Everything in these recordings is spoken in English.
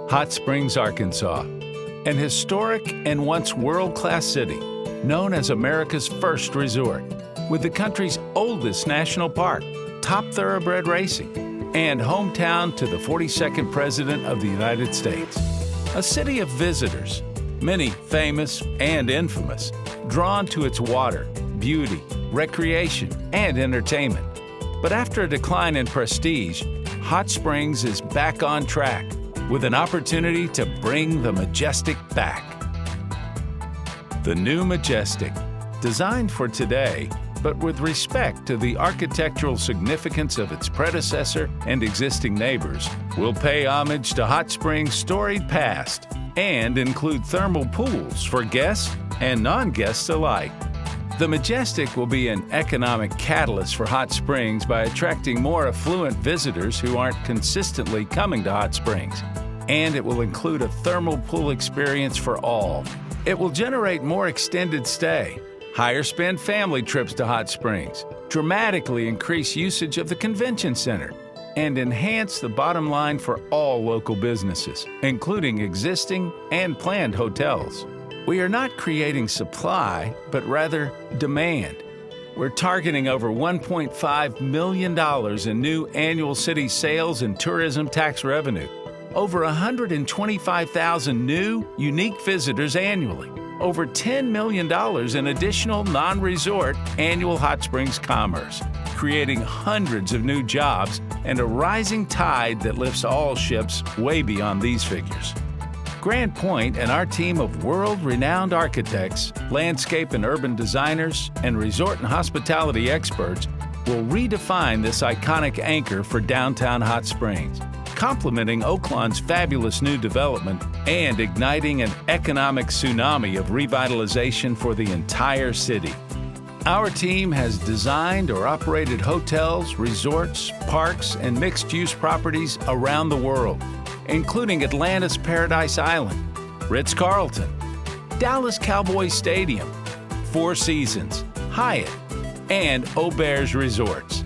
Hot Springs, Arkansas, an historic and once world-class city known as America's first resort, with the country's oldest national park, top thoroughbred racing, and hometown to the 42nd President of the United States. A city of visitors, many famous and infamous, drawn to its water, beauty, recreation, and entertainment. But after a decline in prestige, Hot Springs is back on track with an opportunity to bring the Majestic back. The new Majestic, designed for today, but with respect to the architectural significance of its predecessor and existing neighbors, will pay homage to Hot Springs' storied past and include thermal pools for guests and non-guests alike. The Majestic will be an economic catalyst for Hot Springs by attracting more affluent visitors who aren't consistently coming to Hot Springs. And it will include a thermal pool experience for all. It will generate more extended stay, higher spend family trips to Hot Springs, dramatically increase usage of the convention center, and enhance the bottom line for all local businesses, including existing and planned hotels. We are not creating supply, but rather demand. We're targeting over $1.5 million in new annual city sales and tourism tax revenue, over 125,000 new, unique visitors annually, over $10 million in additional non-resort annual Hot Springs commerce, creating hundreds of new jobs and a rising tide that lifts all ships way beyond these figures. Grand Point and our team of world-renowned architects, landscape and urban designers, and resort and hospitality experts will redefine this iconic anchor for downtown Hot Springs, complementing Oaklawn's fabulous new development and igniting an economic tsunami of revitalization for the entire city. Our team has designed or operated hotels, resorts, parks, and mixed-use properties around the world, including Atlanta's Paradise Island, Ritz-Carlton, Dallas Cowboys Stadium, Four Seasons, Hyatt, and Auberge Resorts.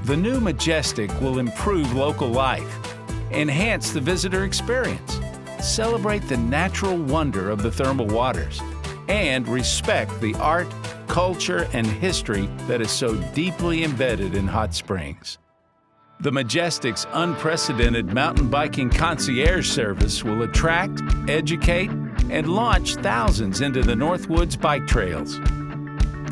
The new Majestic will improve local life, enhance the visitor experience, celebrate the natural wonder of the thermal waters, and respect the art, culture, and history that is so deeply embedded in Hot Springs. The Majestic's unprecedented mountain biking concierge service will attract, educate, and launch thousands into the Northwoods bike trails.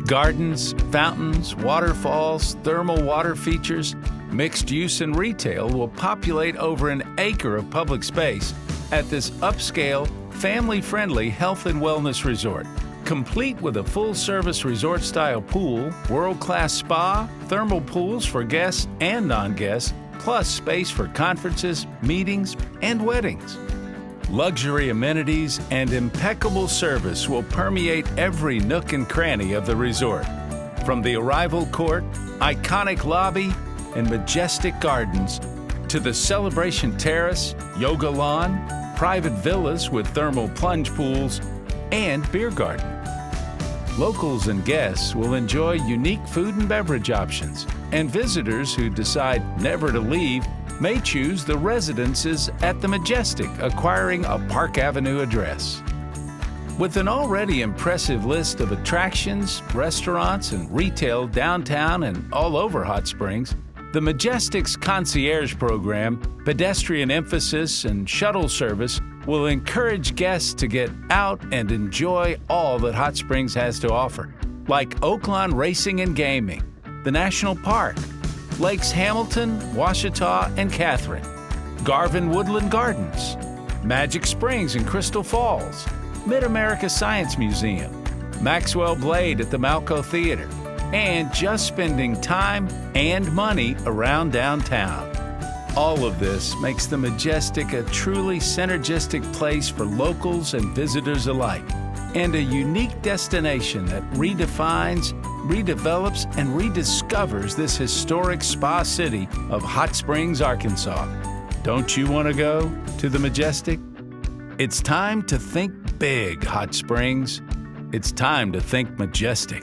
Gardens, fountains, waterfalls, thermal water features, mixed use and retail will populate over an acre of public space at this upscale, family-friendly health and wellness resort, complete with a full-service resort-style pool, world-class spa, thermal pools for guests and non-guests, plus space for conferences, meetings, and weddings. Luxury amenities and impeccable service will permeate every nook and cranny of the resort, from the arrival court, iconic lobby, and majestic gardens to the celebration terrace, yoga lawn, private villas with thermal plunge pools, and beer garden. Locals and guests will enjoy unique food and beverage options, and visitors who decide never to leave may choose the residences at the Majestic, acquiring a Park Avenue address. With an already impressive list of attractions, restaurants, and retail downtown and all over Hot Springs, the Majestic's concierge program, pedestrian emphasis, and shuttle service will encourage guests to get out and enjoy all that Hot Springs has to offer, like Oaklawn Racing and Gaming, the National Park, Lakes Hamilton, Washita, and Catherine, Garvin Woodland Gardens, Magic Springs and Crystal Falls, Mid-America Science Museum, Maxwell Blade at the Malco Theater, and just spending time and money around downtown. All of this makes the Majestic a truly synergistic place for locals and visitors alike, and a unique destination that redefines, redevelops, and rediscovers this historic spa city of Hot Springs, Arkansas. Don't you want to go to the Majestic? It's time to think big, Hot Springs. It's time to think Majestic.